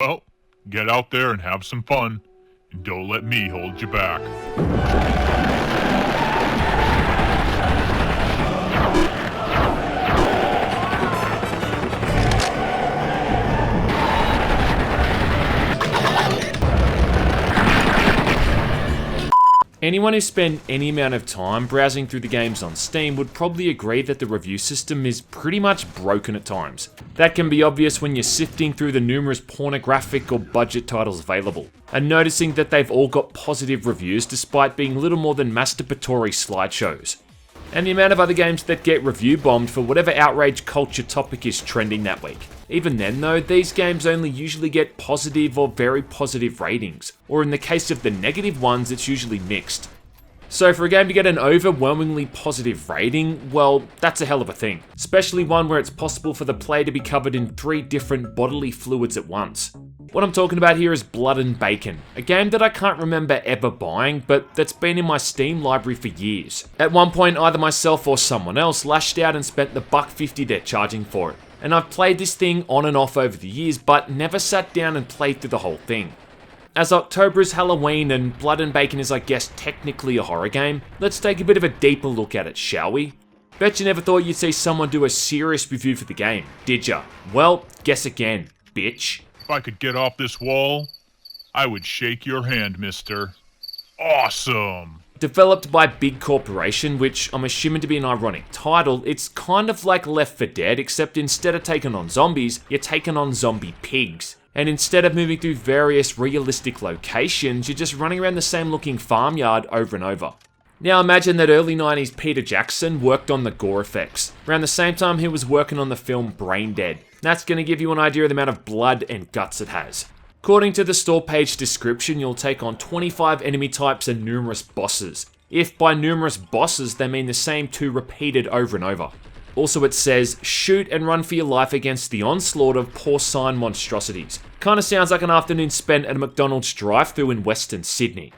Well, get out there and have some fun, and don't let me hold you back. Anyone who spent any amount of time browsing through the games on Steam would probably agree that the review system is pretty much broken at times. That can be obvious when you're sifting through the numerous pornographic or budget titles available, and noticing that they've all got positive reviews despite being little more than masturbatory slideshows. And the amount of other games that get review bombed for whatever outrage culture topic is trending that week. Even then though, these games only usually get positive or very positive ratings, or in the case of the negative ones, it's usually mixed. So for a game to get an overwhelmingly positive rating, well, that's a hell of a thing. Especially one where it's possible for the player to be covered in 3 different bodily fluids at once. What I'm talking about here is Blood and Bacon, a game that I can't remember ever buying, but that's been in my Steam library for years. At one point, either myself or someone else lashed out and spent the $1.50 they're charging for it. And I've played this thing on and off over the years, but never sat down and played through the whole thing. As October is Halloween and Blood and Bacon is, I guess, technically a horror game, let's take a bit of a deeper look at it, shall we? Bet you never thought you'd see someone do a serious review for the game, did ya? Well, guess again, bitch. If I could get off this wall, I would shake your hand, mister. Awesome! Developed by Big Corporation, which I'm assuming to be an ironic title, it's kind of like Left 4 Dead, except instead of taking on zombies, you're taking on zombie pigs. And instead of moving through various realistic locations, you're just running around the same looking farmyard over and over. Now imagine that early 90s Peter Jackson worked on the gore effects, around the same time he was working on the film Brain Dead. That's going to give you an idea of the amount of blood and guts it has. According to the store page description, you'll take on 25 enemy types and numerous bosses. If by numerous bosses they mean the same 2 repeated over and over. Also it says, shoot and run for your life against the onslaught of porcine monstrosities. Kinda sounds like an afternoon spent at a McDonald's drive-thru in Western Sydney.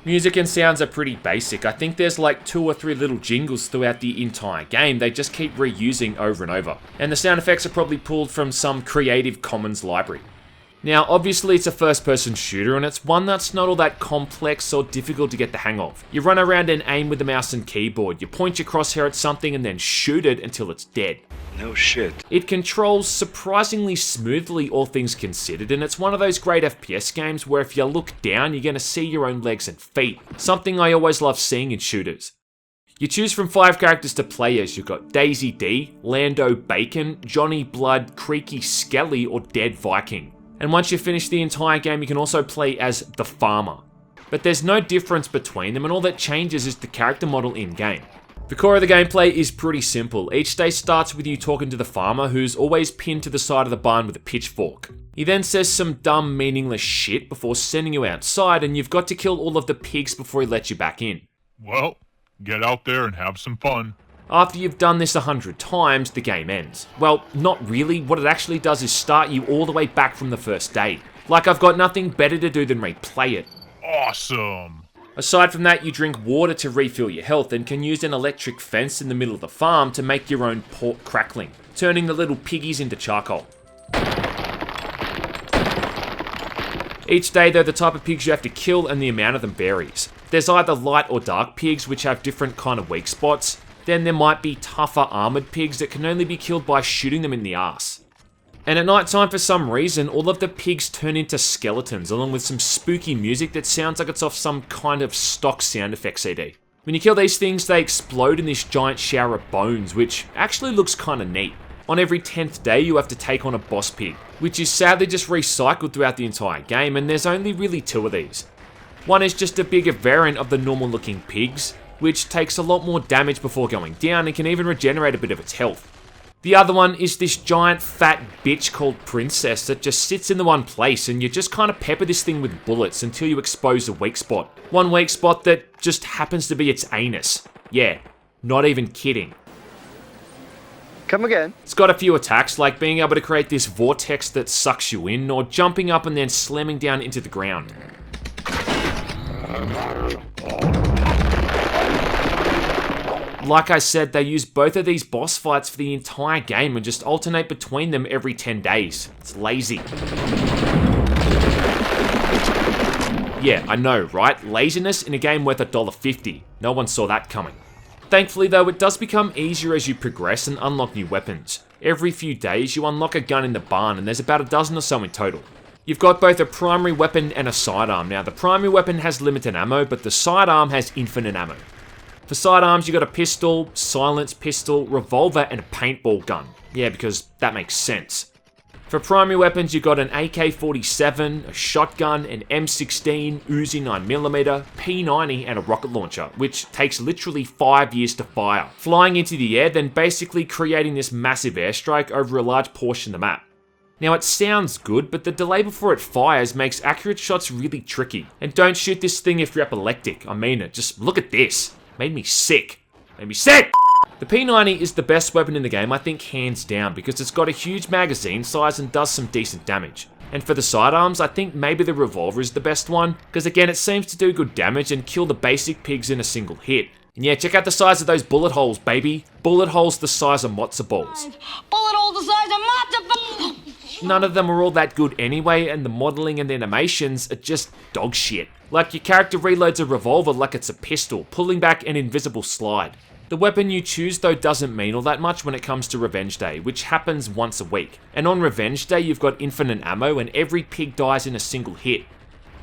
Music and sounds are pretty basic. I think there's like 2 or 3 little jingles throughout the entire game they just keep reusing over and over. And the sound effects are probably pulled from some Creative Commons library. Now obviously it's a first person shooter and it's one that's not all that complex or difficult to get the hang of. You run around and aim with the mouse and keyboard, you point your crosshair at something and then shoot it until it's dead. No shit. It controls surprisingly smoothly, all things considered, and it's one of those great FPS games where if you look down you're going to see your own legs and feet, something I always love seeing in shooters. You choose from 5 characters to play as. You've got Daisy D, Lando Bacon, Johnny Blood, Creaky Skelly or Dead Viking. And once you finish the entire game, you can also play as the farmer. But there's no difference between them, and all that changes is the character model in-game. The core of the gameplay is pretty simple. Each day starts with you talking to the farmer, who's always pinned to the side of the barn with a pitchfork. He then says some dumb, meaningless shit before sending you outside, and you've got to kill all of the pigs before he lets you back in. Well, get out there and have some fun. After you've done this 100 times, the game ends. Well, not really. What it actually does is start you all the way back from the first day. Like I've got nothing better to do than replay it. Awesome! Aside from that, you drink water to refill your health and can use an electric fence in the middle of the farm to make your own pork crackling, turning the little piggies into charcoal. Each day though, the type of pigs you have to kill and the amount of them varies. There's either light or dark pigs which have different kind of weak spots. Then there might be tougher armoured pigs that can only be killed by shooting them in the arse. And at night time, for some reason, all of the pigs turn into skeletons, along with some spooky music that sounds like it's off some kind of stock sound effect CD. When you kill these things, they explode in this giant shower of bones, which actually looks kinda neat. On every 10th day, you have to take on a boss pig, which is sadly just recycled throughout the entire game, and there's only really 2 of these. One is just a bigger variant of the normal looking pigs, which takes a lot more damage before going down and can even regenerate a bit of its health. The other one is this giant fat bitch called Princess that just sits in the one place and you just kind of pepper this thing with bullets until you expose a weak spot. One weak spot that just happens to be its anus. Yeah, not even kidding. Come again. It's got a few attacks like being able to create this vortex that sucks you in or jumping up and then slamming down into the ground. Like I said, they use both of these boss fights for the entire game and just alternate between them every 10 days. It's lazy. Yeah, I know, right? Laziness in a game worth $1.50. No one saw that coming. Thankfully though, it does become easier as you progress and unlock new weapons. Every few days you unlock a gun in the barn and there's about a dozen or so in total. You've got both a primary weapon and a sidearm. Now the primary weapon has limited ammo, but the sidearm has infinite ammo. For sidearms you got a pistol, silenced pistol, revolver and a paintball gun. Yeah, because that makes sense. For primary weapons, you got an AK-47, a shotgun, an M16, Uzi 9mm, P90, and a rocket launcher, which takes literally 5 years to fire, flying into the air, then basically creating this massive airstrike over a large portion of the map. Now it sounds good, but the delay before it fires makes accurate shots really tricky. And don't shoot this thing if you're epileptic, I mean it, just look at this. Made me sick. Made me sick! The P90 is the best weapon in the game, I think hands down, because it's got a huge magazine size and does some decent damage. And for the sidearms, I think maybe the revolver is the best one, because again it seems to do good damage and kill the basic pigs in a single hit. And yeah, check out the size of those bullet holes, baby. Bullet holes the size of matzo balls. Bullet holes the size of matzo balls! None of them are all that good anyway, and the modelling and the animations are just dog shit. Like your character reloads a revolver like it's a pistol, pulling back an invisible slide. The weapon you choose though doesn't mean all that much when it comes to Revenge Day, which happens once a week. And on Revenge Day you've got infinite ammo and every pig dies in a single hit.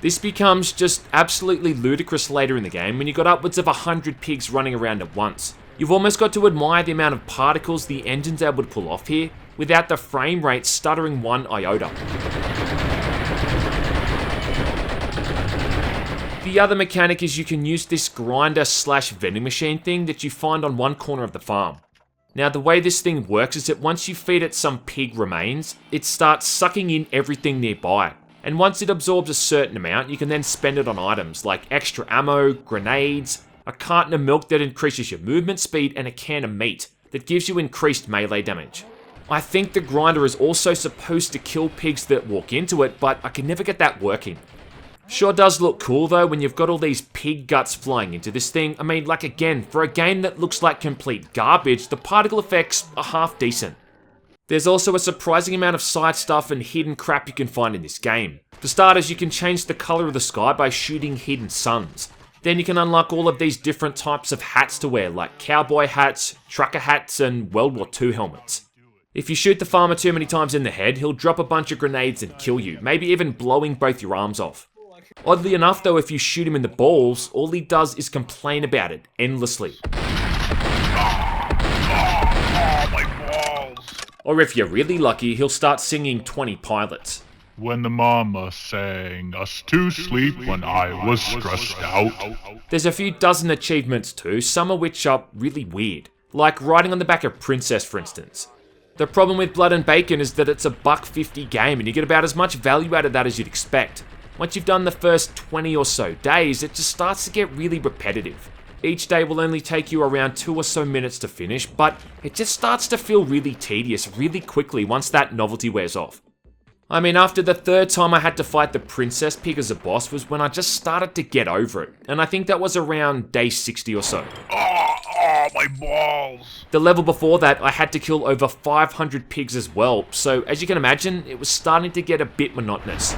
This becomes just absolutely ludicrous later in the game when you've got upwards of 100 pigs running around at once. You've almost got to admire the amount of particles the engine's able to pull off here, without the frame rate stuttering one iota. The other mechanic is you can use this grinder/vending machine thing that you find on one corner of the farm. Now the way this thing works is that once you feed it some pig remains, it starts sucking in everything nearby. And once it absorbs a certain amount, you can then spend it on items like extra ammo, grenades, a carton of milk that increases your movement speed, and a can of meat that gives you increased melee damage. I think the grinder is also supposed to kill pigs that walk into it, but I can never get that working. Sure does look cool though when you've got all these pig guts flying into this thing. I mean, like again, for a game that looks like complete garbage, the particle effects are half decent. There's also a surprising amount of side stuff and hidden crap you can find in this game. For starters, you can change the colour of the sky by shooting hidden suns. Then you can unlock all of these different types of hats to wear, like cowboy hats, trucker hats, and World War II helmets. If you shoot the farmer too many times in the head, he'll drop a bunch of grenades and kill you, maybe even blowing both your arms off. Oddly enough though, if you shoot him in the balls, all he does is complain about it endlessly. My balls. Or if you're really lucky, he'll start singing 20 Pilots. When the mama sang us to sleep when I was stressed out. There's a few dozen achievements too, some of which are really weird. Like riding on the back of Princess for instance. The problem with Blood and Bacon is that it's a $1.50 game and you get about as much value out of that as you'd expect. Once you've done the first 20 or so days, it just starts to get really repetitive. Each day will only take you around 2 or so minutes to finish, but it just starts to feel really tedious really quickly once that novelty wears off. I mean, after the third time I had to fight the Princess Pig as a boss was when I just started to get over it, and I think that was around day 60 or so. My balls. The level before that, I had to kill over 500 pigs as well, so as you can imagine, it was starting to get a bit monotonous.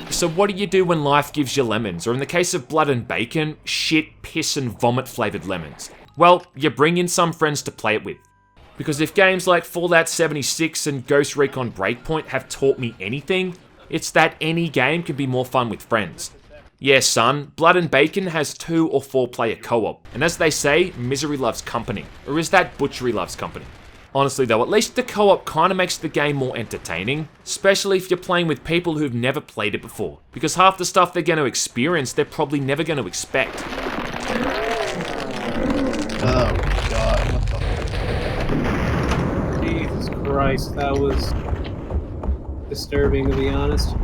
So what do you do when life gives you lemons, or in the case of Blood and Bacon, shit, piss and vomit flavoured lemons? Well, you bring in some friends to play it with. Because if games like Fallout 76 and Ghost Recon Breakpoint have taught me anything, it's that any game can be more fun with friends. Yes, son, Blood and Bacon has 2 or 4 player co-op, and as they say, misery loves company, or is that butchery loves company? Honestly though, at least the co-op kinda makes the game more entertaining, especially if you're playing with people who've never played it before, because half the stuff they're gonna experience, they're probably never gonna expect. Oh god, what the... Jesus Christ, that was disturbing to be honest.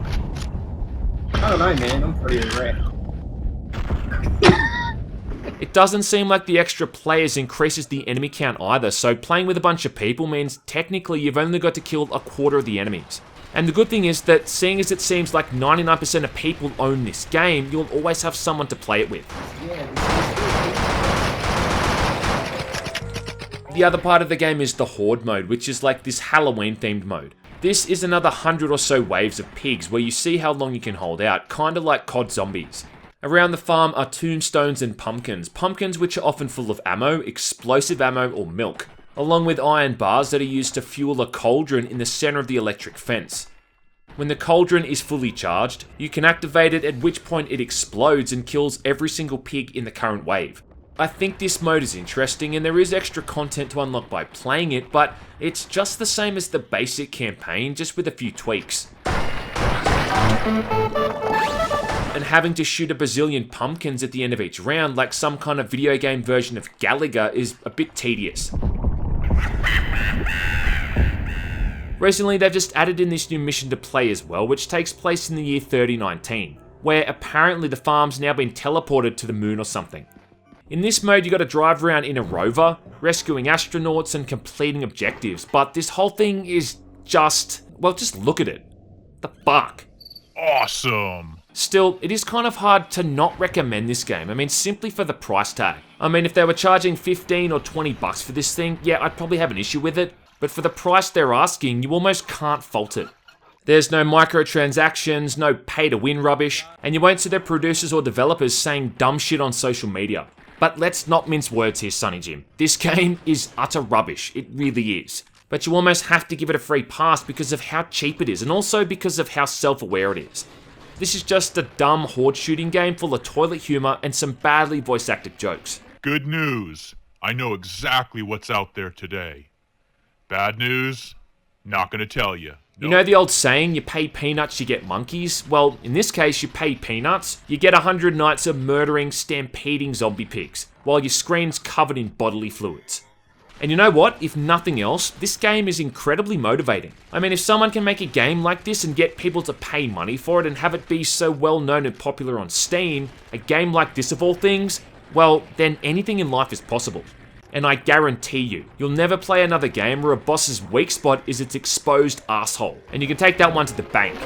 I don't know, man, I'm pretty rare. It doesn't seem like the extra players increases the enemy count either, so playing with a bunch of people means technically you've only got to kill a quarter of the enemies. And the good thing is that seeing as it seems like 99% of people own this game, you'll always have someone to play it with. The other part of the game is the Horde mode, which is like this Halloween themed mode. This is another 100 or so waves of pigs where you see how long you can hold out, kinda like COD zombies. Around the farm are tombstones and pumpkins which are often full of ammo, explosive ammo or milk, along with iron bars that are used to fuel a cauldron in the center of the electric fence. When the cauldron is fully charged, you can activate it, at which point it explodes and kills every single pig in the current wave. I think this mode is interesting and there is extra content to unlock by playing it, but it's just the same as the basic campaign, just with a few tweaks. And having to shoot a bazillion pumpkins at the end of each round like some kind of video game version of Galaga is a bit tedious. Recently they've just added in this new mission to play as well, which takes place in the year 3019, where apparently the farm's now been teleported to the moon or something. In this mode you gotta drive around in a rover, rescuing astronauts and completing objectives, but this whole thing is just look at it. The fuck? Awesome! Still, it is kind of hard to not recommend this game. I mean, simply for the price tag. I mean, if they were charging 15 or 20 bucks for this thing, yeah, I'd probably have an issue with it. But for the price they're asking, you almost can't fault it. There's no microtransactions, no pay-to-win rubbish, and you won't see their producers or developers saying dumb shit on social media. But let's not mince words here, Sonny Jim. This game is utter rubbish. It really is. But you almost have to give it a free pass because of how cheap it is, and also because of how self-aware it is. This is just a dumb horde shooting game full of toilet humor and some badly voice-acted jokes. Good news. I know exactly what's out there today. Bad news? Not gonna tell you. You know the old saying, you pay peanuts, you get monkeys? Well, in this case, you pay peanuts, you get 100 nights of murdering, stampeding zombie pigs, while your screen's covered in bodily fluids. And you know what? If nothing else, this game is incredibly motivating. I mean, if someone can make a game like this and get people to pay money for it and have it be so well known and popular on Steam, a game like this of all things, well, then anything in life is possible. And I guarantee you, you'll never play another game where a boss's weak spot is its exposed asshole. And you can take that one to the bank.